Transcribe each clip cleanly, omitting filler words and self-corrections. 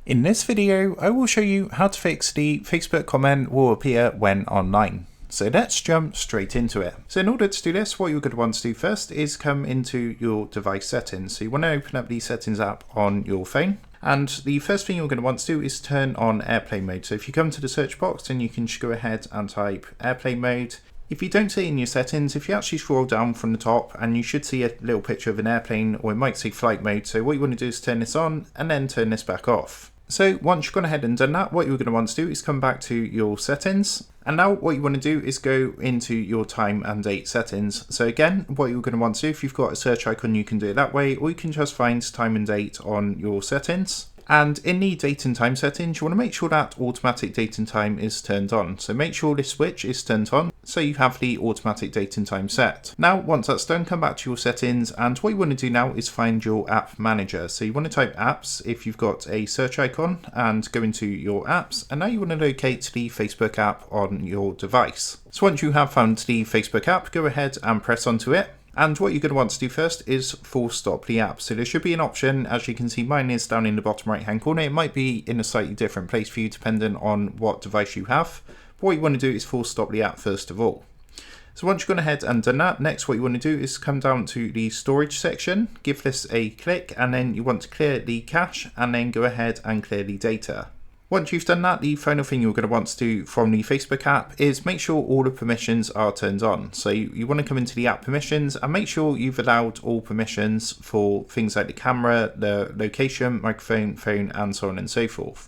In this video, I will show you how to fix the Facebook comment will appear when online. So let's jump straight into it. So in order to do this, what you're going to want to do first is come into your device settings. So you want to open up the settings app on your phone. And the first thing you're going to want to do is turn on airplane mode. So if you come to the search box, then you can just go ahead and type airplane mode. If you don't see it in your settings, if you actually scroll down from the top, and you should see a little picture of an airplane, or it might say flight mode. So what you want to do is turn this on and then turn this back off. So once you've gone ahead and done that, what you're going to want to do is come back to your settings. And now what you want to do is go into your time and date settings. So again, what you're going to want to do, if you've got a search icon, you can do it that way, or you can just find time and date on your settings. And in the date and time settings, you want to make sure that automatic date and time is turned on. So make sure this switch is turned on so you have the automatic date and time set. Now, once that's done, come back to your settings, and what you want to do now is find your app manager. So you want to type apps if you've got a search icon and go into your apps, and now you want to locate the Facebook app on your device. So once you have found the Facebook app, go ahead and press onto it. And what you're going to want to do first is full stop the app. So there should be an option, as you can see, mine is down in the bottom right hand corner. It might be in a slightly different place for you depending on what device you have. But what you want to do is full stop the app first of all. So once you've gone ahead and done that, next what you want to do is come down to the storage section, give this a click, and then you want to clear the cache and then go ahead and clear the data. Once you've done that, the final thing you're going to want to do from the Facebook app is make sure all the permissions are turned on. So you want to come into the app permissions and make sure you've allowed all permissions for things like the camera, the location, microphone, phone, and so on and so forth.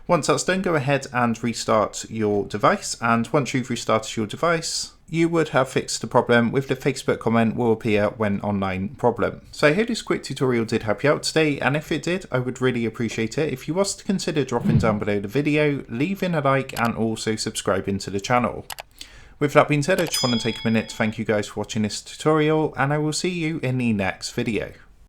Once that's done, go ahead and restart your device. And once you've restarted your device, you would have fixed the problem with the Facebook comment will appear when online problem. So I hope this quick tutorial did help you out today, and if it did, I would really appreciate it if you was to consider dropping down below the video, leaving a like, and also subscribing to the channel. With that being said, I just want to take a minute to thank you guys for watching this tutorial, and I will see you in the next video.